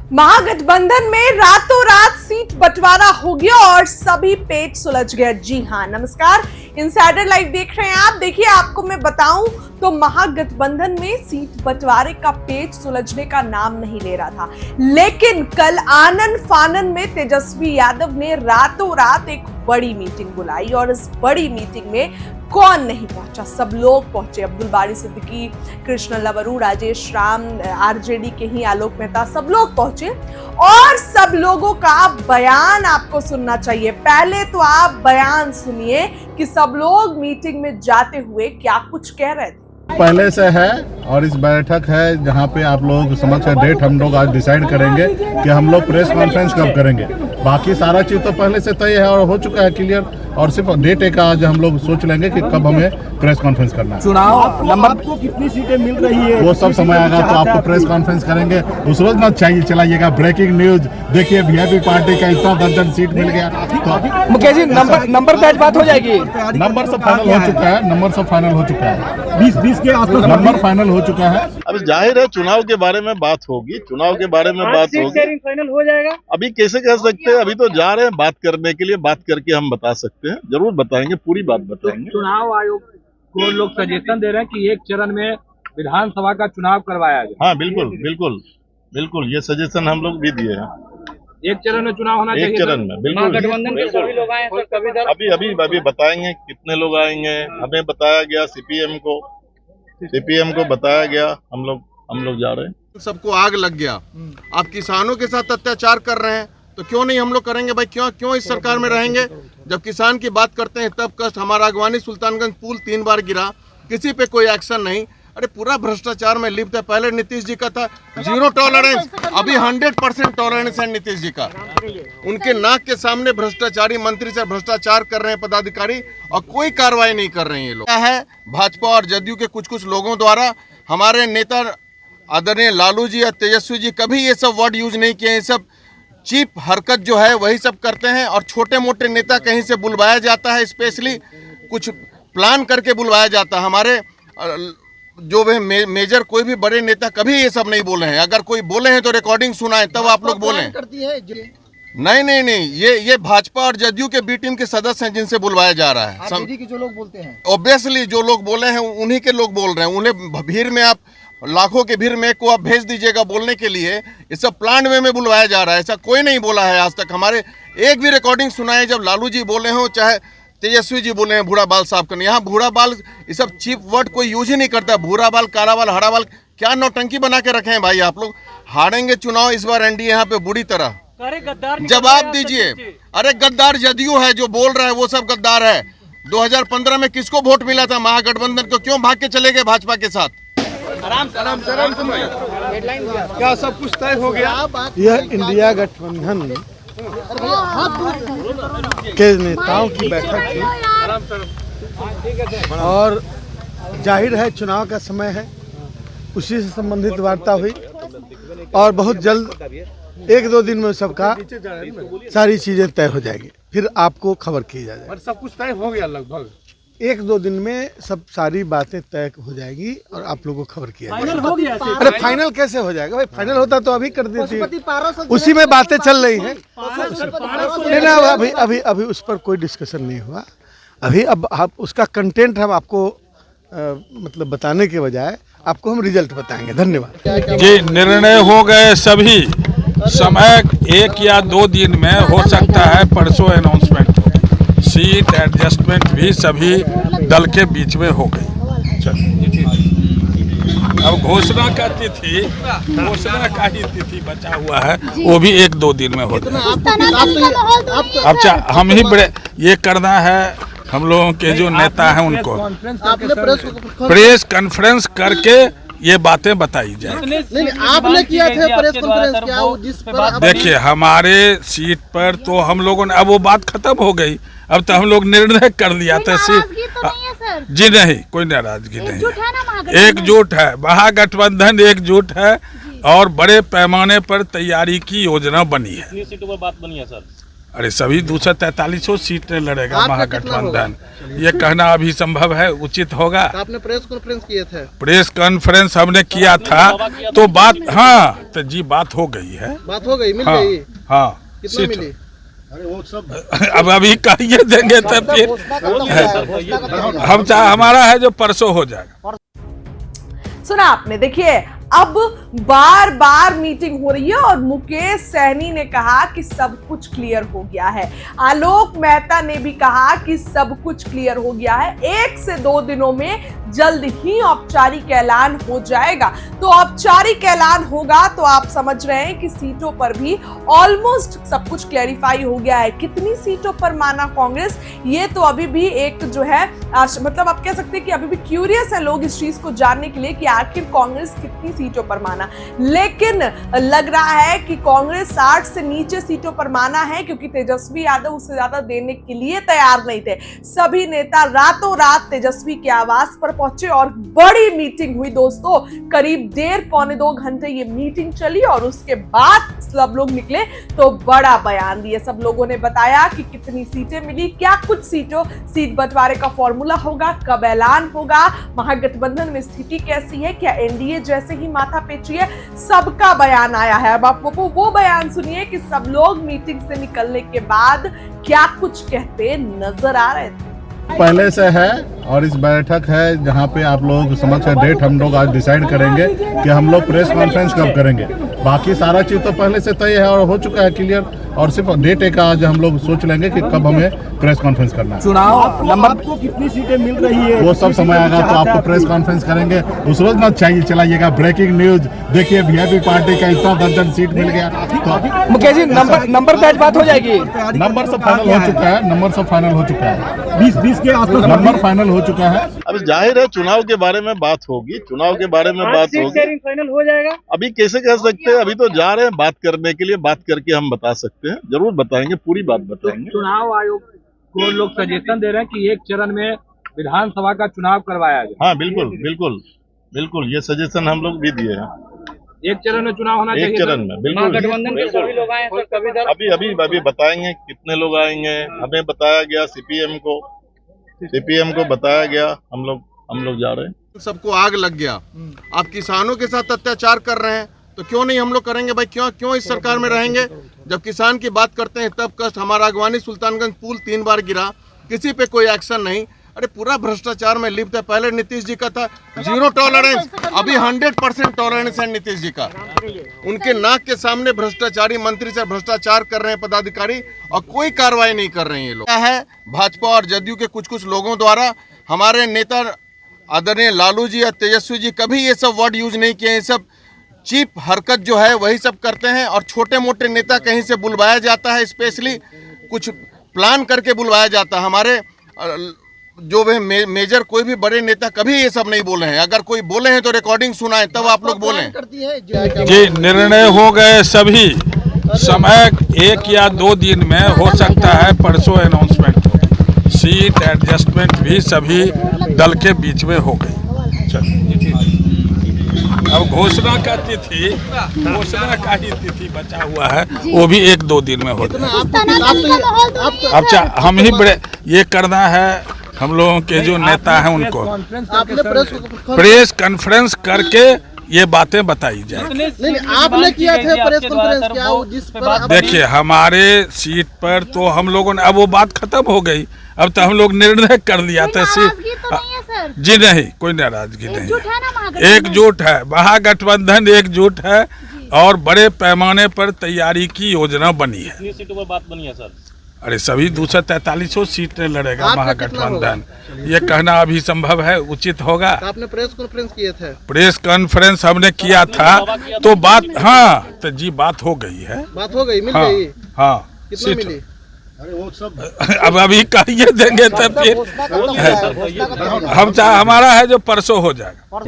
महागठबंधन में रातों रात सीट बंटवारा हो गया और सभी पेच सुलझ गया। जी हां, नमस्कार, इनसाइडर लाइव देख रहे हैं आप। देखिए, आपको मैं बताऊं तो महागठबंधन में सीट बंटवारे का पेच सुलझने का नाम नहीं ले रहा था, लेकिन कल आनन फानन में तेजस्वी यादव ने रातों रात एक बड़ी मीटिंग बुलाई और इस बड़ी मीटिंग में कौन नहीं पहुंचा, सब लोग पहुंचे। अब्दुल बारी सिद्दीकी, कृष्ण लवरू, राजेश राम, आरजेडी के ही आलोक मेहता, सब लोग पहुंचे और सब लोगों का बयान आपको सुनना चाहिए। पहले तो आप बयान सुनिए कि सब लोग मीटिंग में जाते हुए क्या कुछ कह रहे थे। पहले से है और इस बैठक है जहाँ पे आप लोग समझ डेट हम लोग आज डिसाइड करेंगे कि हम लोग प्रेस कॉन्फ्रेंस कब करेंगे। बाकी सारा चीज तो पहले से तय है और हो चुका है क्लियर, और सिर्फ डेट एक आज हम लोग सोच लेंगे कि कब हमें प्रेस कॉन्फ्रेंस करना है। चुनाव नंबर आपको कितनी सीटें मिल रही है वो सब समय आएगा तो आपको प्रेस कॉन्फ्रेंस करेंगे। उस रोज मत चाहिए चलाइएगा ब्रेकिंग न्यूज। देखिए वीआईपी पार्टी का इतना दर्जन सीट मिल गया तो मुकेश जी नंबर तय बात हो जाएगी। नंबर सब फाइनल हो चुका है, नंबर सब फाइनल हो चुका है, 20 के आसपास नंबर फाइनल हो चुका है। अब जाहिर है चुनाव के बारे में बात होगी, चुनाव के बारे में बात होगी। फाइनल हो जाएगा। अभी कैसे कह सकते हैं, अभी तो जा रहे हैं बात करने के लिए, बात करके हम बता सकते हैं, जरूर बताएंगे, पूरी बात बताएंगे। चुनाव आयोग को लोग सजेशन दे रहे हैं कि एक चरण में विधानसभा का चुनाव करवाया जाए। हाँ बिल्कुल बिल्कुल बिल्कुल, ये सजेशन हम लोग भी दिए हैं। एक चरण में चुनाव होना चाहिए। एक चरण में बिल्कुल। गठबंधन के सभी लोग आए हैं सभी दल। अभी बताएंगे कितने लोग आएंगे। हमें बताया गया सीपीएम को बताया गया, हम लोग जा रहे हैं। सबको आग लग गया। आप किसानों के साथ अत्याचार कर रहे हैं तो क्यों नहीं हम लोग करेंगे भाई? क्यों इस सरकार में रहेंगे? जब किसान की बात करते हैं तब कष्ट। हमारा अगवानी सुल्तानगंज पुल 3 बार गिरा, किसी पे कोई एक्शन नहीं। अरे पूरा भ्रष्टाचार में लिप्त है। पहले नीतीश जी का था 0 टॉलरेंस, अभी 100% टॉलरेंस है नीतीश जी का। उनके नाक के सामने भ्रष्टाचारी मंत्री से भ्रष्टाचार कर रहे हैं पदाधिकारी और कोई कार्रवाई नहीं कर रहे हैं ये लोग। क्या है, भाजपा और जदयू के कुछ लोगों द्वारा हमारे नेता आदरणीय लालू जी या तेजस्वी जी कभी ये सब वर्ड यूज नहीं किए। ये सब चीप हरकत जो है वही सब करते हैं और छोटे मोटे नेता कहीं से बुलवाया जाता है, स्पेशली कुछ प्लान करके बुलवाया जाता है। हमारे जो वे मेजर कोई भी बड़े नेता कभी ये सब नहीं बोले हैं। अगर कोई बोले हैं तो रिकॉर्डिंग सुनाएं तब आप लोग बोलें। नहीं, ये भाजपा और जदयू के बी टीम के सदस्य हैं जिनसे बुलवाया जा रहा है। की जो लोग बोलते हैं ऑब्वियसली जो लोग बोले हैं उन्हीं के लोग बोल रहे हैं। उन्हें भीड़ में आप लाखों के भीड़ में को आप भेज दीजिएगा बोलने के लिए। ये सब प्लान वे में बुलवाया जा रहा है। ऐसा कोई नहीं बोला है आज तक। हमारे एक भी रिकॉर्डिंग सुनाए जब लालू जी बोले हों चाहे तेजस्वी जी बोले हैं भूरा बाल साफ करने। यहाँ भूरा बाल ये सब चीप वर्ड कोई यूज ही नहीं करता। भूरा बाल, काला बाल, हरा बाल, क्या नौटंकी बना के रखे हैं भाई आप लोग। हारेंगे चुनाव इस बार एनडीए यहाँ पे बुरी तरह। जवाब दीजिए। अरे गद्दार जदयू है जो बोल रहा है, वो सब गद्दार है। 2015 में किसको वोट मिला था महागठबंधन को? क्यों भाग के चले गए भाजपा के साथ? आराम क्या सब कुछ तय हो गया? यह इंडिया गठबंधन के नेताओं की बैठक थी और जाहिर है चुनाव का समय है, उसी से संबंधित वार्ता हुई और बहुत जल्द 1-2 दिन में सबका सारी चीजें तय हो जाएगी, फिर आपको खबर की जाएगी। सब कुछ तय हो गया लगभग 1-2 दिन में सब सारी बातें तय हो जाएगी और आप लोगों को खबर किया फाइनल हो गया। अरे फाइनल कैसे हो जाएगा भाई? फाइनल होता तो अभी कर देती। उसी में बातें चल रही हैं। नहीं ना, अभी उस पर कोई डिस्कशन नहीं हुआ। अभी अब आप उसका कंटेंट हम आपको मतलब बताने के बजाय आपको हम रिजल्ट बताएंगे। धन्यवाद जी। निर्णय हो गए सभी। समय 1 या 2 दिन में हो सकता है, परसों अनाउंसमेंट। सीट एडजस्टमेंट भी सभी दल के बीच में हो गई। अब घोषणा का ही तिथि बचा हुआ है, वो भी 1-2 दिन में हो जाए। अच्छा, हम ही बड़े ये करना है। हम लोगों के जो नेता हैं उनको प्रेस कॉन्फ्रेंस करके ये बातें बताई जाए। आपने किया था प्रेस कॉन्फ्रेंस क्या? जिस पर देखिए, हमारे सीट पर तो हम लोगों ने, अब वो बात खत्म हो गई। अब तो हम लोग निर्णय कर लिया था सीट। जी नहीं, कोई नाराजगी नहीं, एकजुट है। महागठबंधन एकजुट है और बड़े पैमाने पर तैयारी की योजना बनी है। सीटों पर बात बनी है सर। अरे सभी 243 सीटें लड़ेगा आपका महागठबंधन। ये कहना अभी संभव है, उचित होगा? तो आपने प्रेस कॉन्फ्रेंस किए थे? प्रेस कॉन्फ्रेंस हमने किया था तो बात, हाँ तो जी बात हो गई है। बात हो गई, मिल हाँ, गई? हाँ कितना सीट मिली? अब अभी कहिए देंगे तो फिर हम चाहे, हमारा है जो परसों हो जाएगा। सुना आपने। देखिए अब बार बार मीटिंग हो रही है और मुकेश सहनी ने कहा कि सब कुछ क्लियर हो गया है। आलोक मेहता ने भी कहा कि सब कुछ क्लियर हो गया है, 1 से 2 दिनों में जल्द ही औपचारिक ऐलान हो जाएगा। तो औपचारिक ऐलान होगा तो आप समझ रहे हैं कि सीटों पर भी ऑलमोस्ट सब कुछ क्लैरिफाई हो गया है। कितनी सीटों पर माना कांग्रेस, ये तो अभी भी एक जो है मतलब आप कह सकते हैं कि अभी भी क्यूरियस है लोग इस चीज को जानने के लिए कि आखिर कांग्रेस कितनी सीटों पर माना। लेकिन लग रहा है कि कांग्रेस 60 से नीचे सीटों पर माना है, क्योंकि तेजस्वी यादव उससे ज्यादा देने के लिए तैयार नहीं थे। सभी नेता रातों रात तेजस्वी के आवास पर पहुंचे और बड़ी मीटिंग हुई दोस्तों। करीब 1.5-2 घंटे ये मीटिंग चली और उसके बाद सब लोग निकले तो बड़ा बयान दिए। सब लोगों ने बताया कि कितनी सीटें मिली, क्या कुछ सीट बंटवारे का फॉर्मूला होगा, कब ऐलान होगा, महागठबंधन में स्थिति कैसी है, क्या एनडीए जैसे ही माथा पेची है, सबका बयान आया है। अब आपको वो बयान सुनिए कि सब लोग मीटिंग से निकलने के बाद क्या कुछ कहते नजर आ रहे थे। पहले से है और इस बैठक है जहाँ पे आप लोग समक्ष डेट हम लोग आज डिसाइड करेंगे कि हम लोग प्रेस कॉन्फ्रेंस कब करेंगे। बाकी सारा चीज़ तो पहले से तय है और हो चुका है क्लियर, और सिर्फ डेट एक आज हम लोग सोच लेंगे कि कब हमें प्रेस कॉन्फ्रेंस करना है। चुनाव नंबर आपको कितनी सीटें मिल रही है वो सब समय आएगा तो आपको प्रेस कॉन्फ्रेंस करेंगे। उस रोज मत चाहिए चलाइएगा ब्रेकिंग न्यूज, देखिए वीआईपी पार्टी का इतना दर्जन सीट मिल गया। तो मुकेश जी नंबर पे आज बात हो जाएगी। नंबर सब फाइनल हो चुका है, नंबर सब फाइनल हो चुका है, 20 के आसपास नंबर फाइनल हो चुका है। अब जाहिर है चुनाव के बारे में बात होगी, चुनाव के बारे में बात होगी। फाइनल हो जाएगा। अभी कैसे कह सकते हैं, अभी तो जा रहे हैं बात करने के लिए, बात करके हम बता सकते हैं, जरूर बताएंगे, पूरी बात बताएंगे। चुनाव आयोग को लोग सजेशन दे रहे हैं कि एक चरण में विधानसभा का चुनाव करवाया जाए। हाँ बिल्कुल बिल्कुल बिल्कुल, ये सजेशन हम लोग भी दिए हैं। एक चरण में चुनाव होना चाहिए। एक चरण में बिल्कुल। गठबंधन के सभी लोग आए हैं, सभी दल अभी बताएंगे कितने लोग आएंगे। हमें बताया गया सीपीएम को बताया गया, हम लोग जा रहे हैं। सबको आग लग गया, आप किसानों के साथ अत्याचार कर रहे हैं तो क्यों नहीं हम लोग करेंगे भाई? क्यों इस सरकार में रहेंगे? जब किसान की बात करते हैं तब कष्ट। हमारा अगवानी सुल्तानगंज पुल 3 बार गिरा, किसी पे कोई एक्शन नहीं। अरे पूरा भ्रष्टाचार में लिप्त है। पहले नीतीश जी का था 0 टॉलरेंस, अभी 100% टॉलरेंस है नीतीश जी का। उनके नाक के सामने भ्रष्टाचारी मंत्री से भ्रष्टाचार कर रहे हैं पदाधिकारी और कोई कार्रवाई नहीं कर रहे हैं ये लोग। क्या है, भाजपा और जदयू के कुछ लोगों द्वारा हमारे नेता आदरणीय लालू जी या तेजस्वी जी कभी ये सब वर्ड यूज नहीं किए। ये सब चीप हरकत जो है वही सब करते हैं और छोटे मोटे नेता कहीं से बुलवाया जाता है, स्पेशली कुछ प्लान करके बुलवाया जाता है। हमारे जो वे मेजर कोई भी बड़े नेता कभी ये सब नहीं बोले हैं। अगर कोई बोले हैं तो रिकॉर्डिंग सुनाएं तब आप लोग बोलें। जी निर्णय हो गए सभी, समय 1 या 2 दिन में हो सकता है, परसों अनाउंसमेंट हो। सीट एडजस्टमेंट भी सभी दल के बीच में हो गई। अब घोषणा का तिथि, घोषणा का ही तिथि बचा हुआ है, वो भी 1-2 दिन में हो जाएगा। अब हम ही बड़े ये करना है, हम लोगों के जो नेता हैं उनको प्रेस कॉन्फ्रेंस करके ये बातें बताई जाए। नहीं, आपने किया था प्रेस कॉन्फ्रेंस, क्या जिस पर देखिए हमारे सीट पर तो हम लोगों ने, अब वो बात खत्म हो गई, अब तो हम लोग निर्णय कर लिया था सीट। जी नहीं, कोई नाराजगी नहीं, एकजुट है, महागठबंधन एकजुट है और बड़े पैमाने पर तैयारी की योजना बनी है। कितनी सीटों पर बात बनी है सर? अरे सभी 243 सीटें लड़ेगा आपका महागठबंधन। ये कहना अभी संभव है, उचित होगा? तो आपने प्रेस कॉन्फ्रेंस किए थे? प्रेस कॉन्फ्रेंस हमने किया था तो बात, हाँ तो जी बात हो गई है। बात हो गई, मिल हाँ, गई? हाँ कितना मिली? अब अभी कहिए देंगे तो फिर हम चाहे, हमारा है जो परसों हो जाएगा।